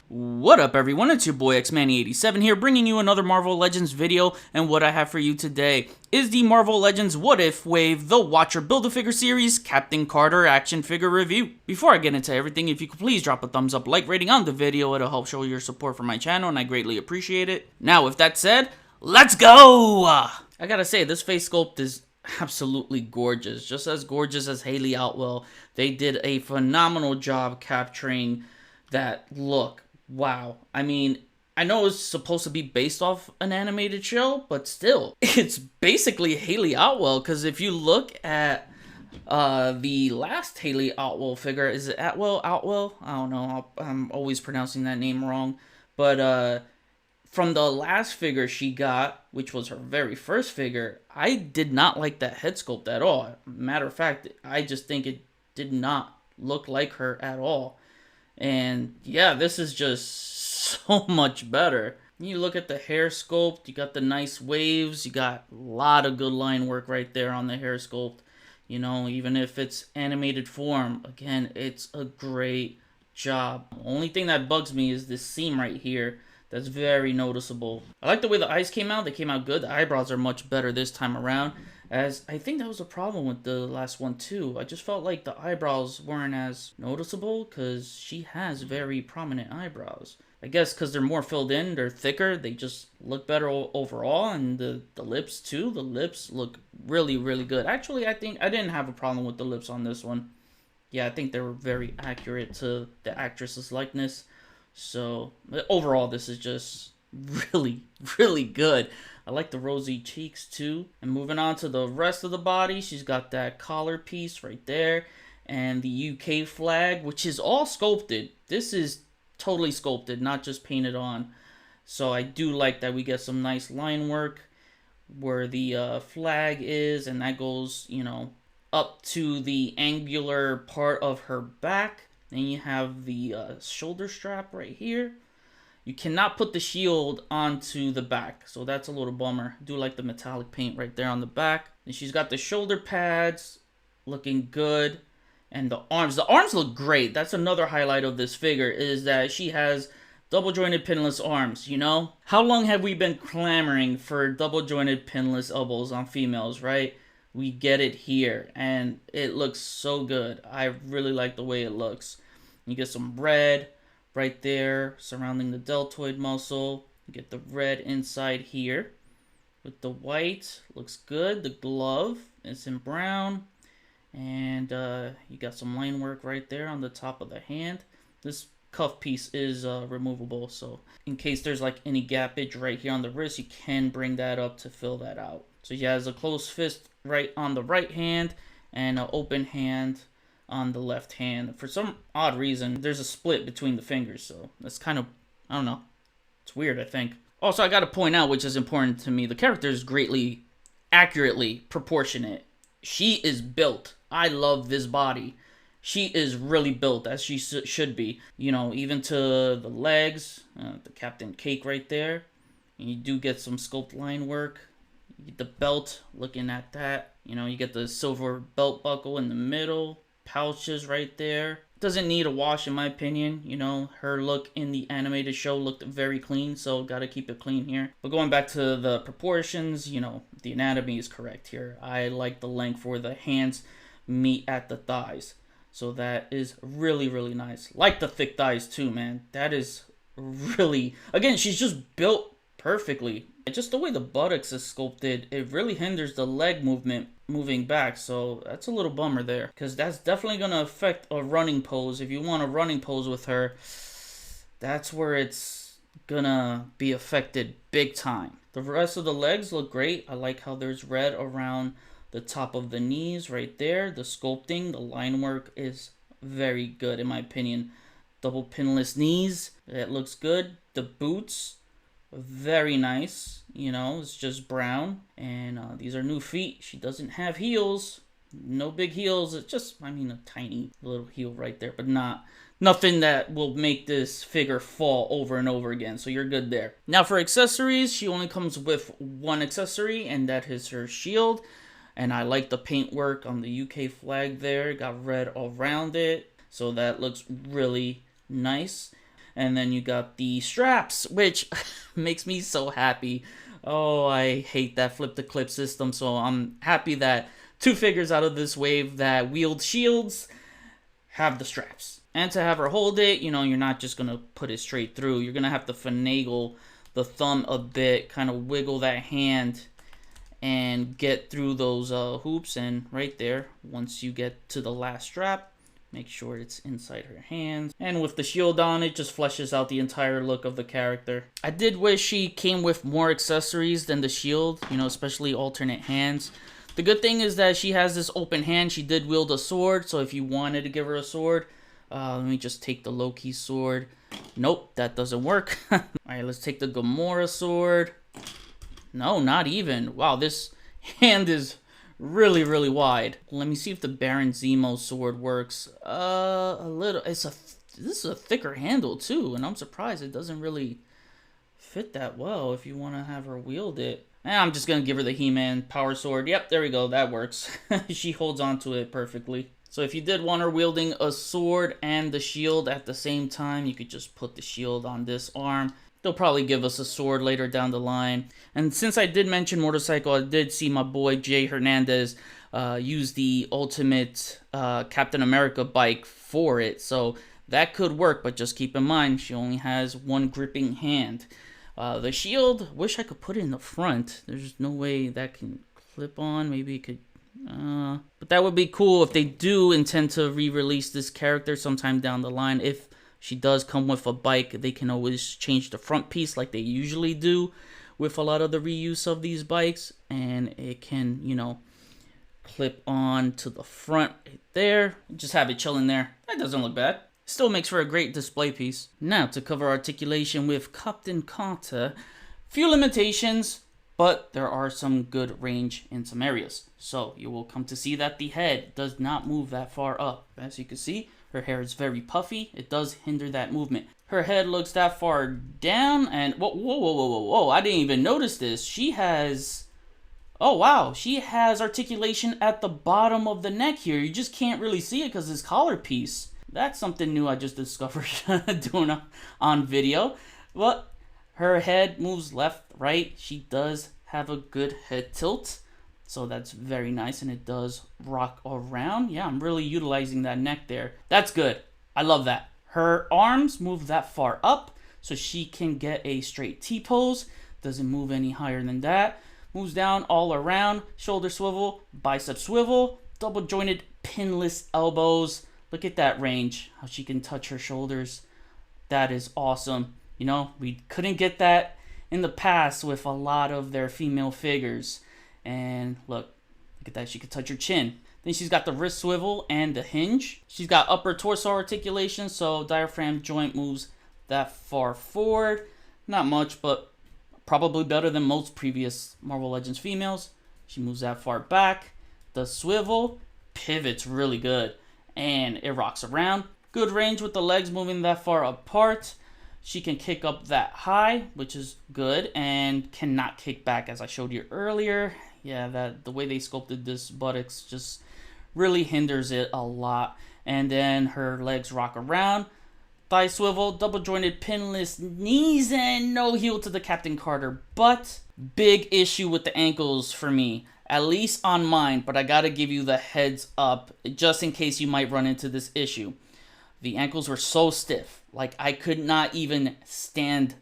What up everyone, it's your boy Xmanny87 here, bringing you another Marvel Legends video, and what I have for you today is the Marvel Legends What If Wave The Watcher Build-A-Figure Series Captain Carter action figure review. Before I get into everything, if you could please drop a thumbs up, like rating on the video, it'll help show your support for my channel and I greatly appreciate it. Now with that said, let's go! I gotta say, this face sculpt is absolutely gorgeous, just as gorgeous as Hayley Outwell. They did a phenomenal job capturing that look. Wow. I mean, I know it's supposed to be based off an animated show, but still, it's basically Hayley Outwell, because if you look at the last Hayley Outwell figure, is it Outwell? I don't know, I'm always pronouncing that name wrong, but from the last figure she got, which was her very first figure, I did not like that head sculpt at all. Matter of fact, I just think it did not look like her at all. And yeah, this is just so much better. You look at the hair sculpt, you got the nice waves, you got a lot of good line work right there on the hair sculpt. You know, even if it's animated form, again, it's a great job. The only thing that bugs me is this seam right here. That's very noticeable. I like the way the eyes came out. They came out good. The eyebrows are much better this time around, as I think that was a problem with the last one too. I just felt like the eyebrows weren't as noticeable because she has very prominent eyebrows. I guess because they're more filled in, they're thicker, they just look better overall. And the lips too. The lips look really, really good. Actually, I think I didn't have a problem with the lips on this one. Yeah, I think they were very accurate to the actress's likeness. So, overall, this is just really, really good. I like the rosy cheeks, too. And moving on to the rest of the body, she's got that collar piece right there. And the UK flag, which is all sculpted. This is totally sculpted, not just painted on. So, I do like that we get some nice line work where the flag is. And that goes, you know, up to the angular part of her back. Then you have the shoulder strap right here. You cannot put the shield onto the back, so that's a little bummer. I do like the metallic paint right there on the back. And she's got the shoulder pads looking good. And the arms look great. That's another highlight of this figure, is that she has double jointed pinless arms, you know? How long have we been clamoring for double jointed pinless elbows on females, right? We get it here, and it looks so good. I really like the way it looks. You get some red right there surrounding the deltoid muscle. You get the red inside here with the white. Looks good. The glove is in brown. And you got some line work right there on the top of the hand. This cuff piece is removable, so in case there's like any gappage right here on the wrist, you can bring that up to fill that out. So she has a closed fist right on the right hand and an open hand on the left hand. For some odd reason, there's a split between the fingers, so that's kind of, I don't know, it's weird, I think. Also, I gotta point out, which is important to me, the character is greatly, accurately proportionate. She is built. I love this body. She is really built, as she should be. You know, even to the legs, the Captain Cake right there. And you do get some sculpt line work. You get the belt, looking at that. You know, you get the silver belt buckle in the middle. Pouches right there. Doesn't need a wash in my opinion. You know, her look in the animated show looked very clean, so gotta keep it clean here. But going back to the proportions, you know, the anatomy is correct here. I like the length where the hands meet at the thighs. So that is really, really nice. Like the thick thighs too, man. That is really, again, she's just built perfectly. Just the way the buttocks is sculpted, it really hinders the leg movement moving back, so that's a little bummer there, because that's definitely going to affect a running pose. If you want a running pose with her, that's where it's gonna be affected big time. The rest of the legs look great. I like how there's red around the top of the knees right there. The sculpting, the line work is very good in my opinion. Double pinless knees, it looks good. The boots, very nice. You know, it's just brown, and these are new feet. She doesn't have heels, no big heels. It's just, I mean, a tiny little heel right there, but nothing that will make this figure fall over and over again, so you're good there. Now for accessories, she only comes with one accessory, and that is her shield. And I like the paint work on the UK flag there. Got red all around it, so that looks really nice. And then you got the straps, which makes me so happy. Oh, I hate that flip the clip system, so I'm happy that 2 figures out of this wave that wield shields have the straps. And to have her hold it, you know, you're not just gonna put it straight through. You're gonna have to finagle the thumb a bit, kind of wiggle that hand and get through those hoops. And right there, once you get to the last strap, make sure it's inside her hands. And with the shield on, it just fleshes out the entire look of the character. I did wish she came with more accessories than the shield, you know, especially alternate hands. The good thing is that she has this open hand. She did wield a sword, so if you wanted to give her a sword, let me just take the Loki sword. Nope, that doesn't work. Alright, let's take the Gamora sword. No, not even. Wow, this hand is really, really wide. Let me see if the Baron Zemo sword works. A little. This is a thicker handle too, and I'm surprised it doesn't really fit that well if you want to have her wield it. I'm just gonna give her the He-Man power sword. Yep, there we go. That works. She holds onto it perfectly. So if you did want her wielding a sword and the shield at the same time, you could just put the shield on this arm. They'll probably give us a sword later down the line. And since I did mention motorcycle, I did see my boy Jay Hernandez use the Ultimate Captain America bike for it. So that could work, but just keep in mind, she only has one gripping hand. The shield, wish I could put it in the front. There's no way that can clip on. Maybe it could... but that would be cool if they do intend to re-release this character sometime down the line. If she does come with a bike, they can always change the front piece like they usually do with a lot of the reuse of these bikes. And it can, you know, clip on to the front right there. Just have it chilling there. That doesn't look bad. Still makes for a great display piece. Now, to cover articulation with Captain Carter, few limitations, but there are some good range in some areas. So you will come to see that the head does not move that far up. As you can see, her hair is very puffy. It does hinder that movement. Her head looks that far down, and whoa, I didn't even notice this. She has, oh wow, she has articulation at the bottom of the neck here. You just can't really see it because it's collar piece. That's something new I just discovered doing on video. But her head moves left, right. She does have a good head tilt. So that's very nice, and it does rock around. Yeah, I'm really utilizing that neck there. That's good. I love that. Her arms move that far up, so she can get a straight T-pose. Doesn't move any higher than that. Moves down all around. Shoulder swivel, bicep swivel, double jointed pinless elbows. Look at that range, how she can touch her shoulders. That is awesome. You know, we couldn't get that in the past with a lot of their female figures. And look at that, she could touch her chin. Then she's got the wrist swivel and the hinge. She's got upper torso articulation, so diaphragm joint moves that far forward. Not much, but probably better than most previous Marvel Legends females. She moves that far back. The swivel pivots really good, and it rocks around. Good range with the legs moving that far apart. She can kick up that high, which is good, and cannot kick back as I showed you earlier. Yeah, the way they sculpted this buttocks just really hinders it a lot. And then her legs rock around. Thigh swivel, double jointed pinless knees, and no heel to the Captain Carter. But big issue with the ankles for me, at least on mine, but I gotta give you the heads up just in case you might run into this issue. The ankles were so stiff, like I could not even stand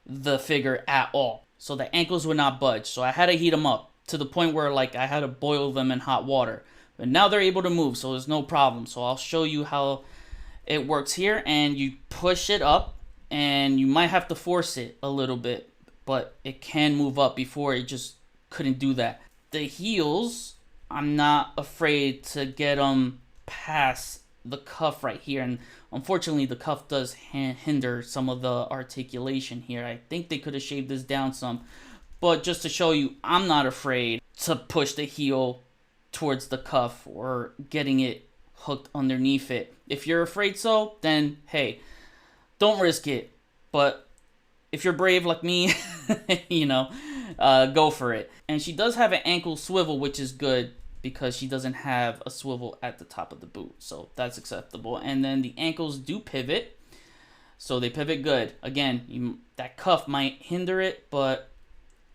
the figure at all. So the ankles would not budge, so I had to heat them up to the point where like I had to boil them in hot water. But now they're able to move, so there's no problem. So I'll show you how it works here, and you push it up, and you might have to force it a little bit, but it can move up. Before it just couldn't do that. The heels, I'm not afraid to get them past the cuff right here, and unfortunately the cuff does hinder some of the articulation here. I think they could have shaved this down some, but just to show you, I'm not afraid to push the heel towards the cuff or getting it hooked underneath it. If you're afraid so, then hey, don't risk it. But if you're brave like me, you know, go for it. And she does have an ankle swivel, which is good because she doesn't have a swivel at the top of the boot, so that's acceptable. And then the ankles do pivot. So they pivot good. Again, that cuff might hinder it, but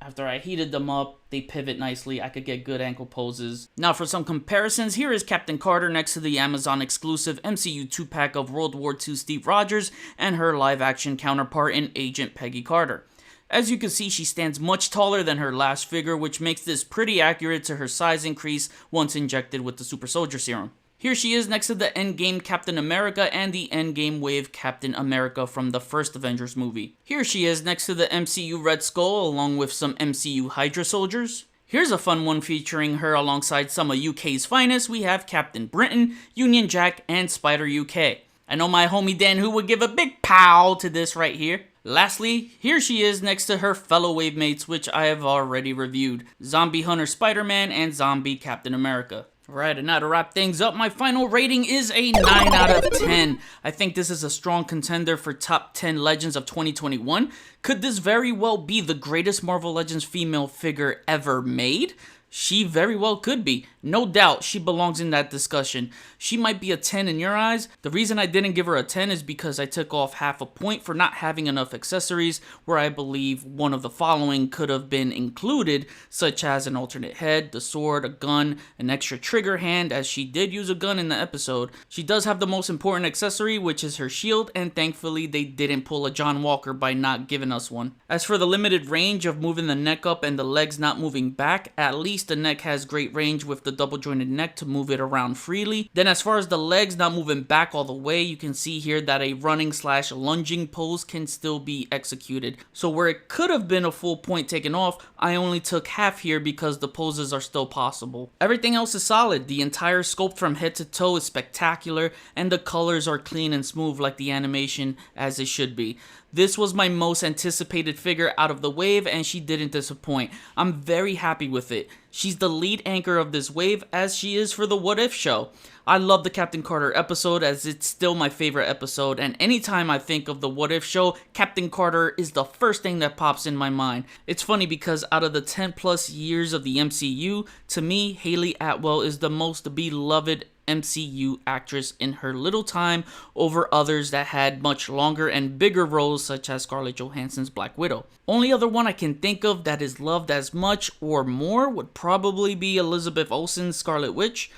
after I heated them up, they pivot nicely. I could get good ankle poses. Now for some comparisons, here is Captain Carter next to the Amazon exclusive MCU 2-pack of World War II Steve Rogers and her live action counterpart in Agent Peggy Carter. As you can see, she stands much taller than her last figure, which makes this pretty accurate to her size increase once injected with the Super Soldier Serum. Here she is next to the Endgame Captain America and the Endgame Wave Captain America from the first Avengers movie. Here she is next to the MCU Red Skull along with some MCU Hydra soldiers. Here's a fun one featuring her alongside some of UK's finest. We have Captain Britain, Union Jack, and Spider UK. I know my homie Dan Who would give a big pow to this right here. Lastly, here she is next to her fellow wave mates, which I have already reviewed. Zombie Hunter Spider-Man and Zombie Captain America. Alright, and now to wrap things up, my final rating is a 9 out of 10. I think this is a strong contender for top 10 Legends of 2021. Could this very well be the greatest Marvel Legends female figure ever made? She very well could be. No doubt she belongs in that discussion. She might be a 10 in your eyes. The reason I didn't give her a 10 is because I took off half a point for not having enough accessories, where I believe one of the following could have been included, such as an alternate head, the sword, a gun, an extra trigger hand, as she did use a gun in the episode. She does have the most important accessory, which is her shield, and thankfully they didn't pull a John Walker by not giving us one. As for the limited range of moving the neck up and the legs not moving back, at least the neck has great range with the double jointed neck to move it around freely. Then as far as the legs not moving back all the way, you can see here that a running / lunging pose can still be executed. So where it could have been a full point taken off, I only took half here because the poses are still possible. Everything else is solid. The entire sculpt from head to toe is spectacular, and the colors are clean and smooth like the animation as it should be. This was my most anticipated figure out of the wave, and she didn't disappoint. I'm very happy with it. She's the lead anchor of this wave, as she is for the What If show. I love the Captain Carter episode, as it's still my favorite episode, and anytime I think of the What If show, Captain Carter is the first thing that pops in my mind. It's funny because out of the 10 plus years of the MCU, to me, Hayley Atwell is the most beloved MCU actress in her little time over others that had much longer and bigger roles, such as Scarlett Johansson's Black Widow. Only other one I can think of that is loved as much or more would probably be Elizabeth Olsen's Scarlet Witch.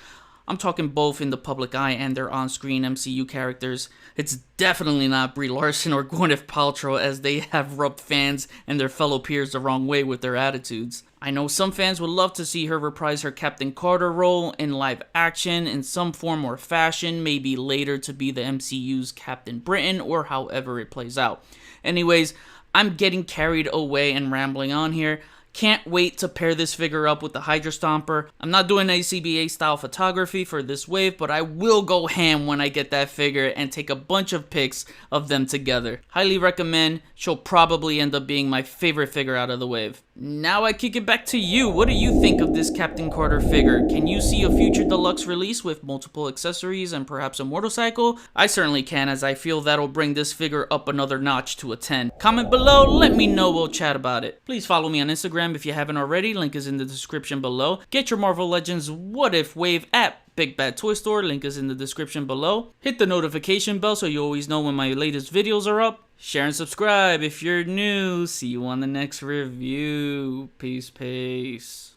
I'm talking both in the public eye and their on-screen MCU characters. It's definitely not Brie Larson or Gwyneth Paltrow, as they have rubbed fans and their fellow peers the wrong way with their attitudes. I know some fans would love to see her reprise her Captain Carter role in live action in some form or fashion, maybe later to be the MCU's Captain Britain or however it plays out. Anyways, I'm getting carried away and rambling on here. Can't wait to pair this figure up with the Hydra Stomper. I'm not doing ACBA style photography for this wave, but I will go ham when I get that figure and take a bunch of pics of them together. Highly recommend. She'll probably end up being my favorite figure out of the wave. Now I kick it back to you. What do you think of this Captain Carter figure? Can you see a future deluxe release with multiple accessories and perhaps a motorcycle? I certainly can, as I feel that'll bring this figure up another notch to a 10. Comment below, let me know, we'll chat about it. Please follow me on Instagram if you haven't already, link is in the description below. Get your Marvel Legends What If wave at Big Bad Toy Store, link is in the description below. Hit the notification bell so you always know when my latest videos are up. Share and subscribe if you're new. See you on the next review. Peace.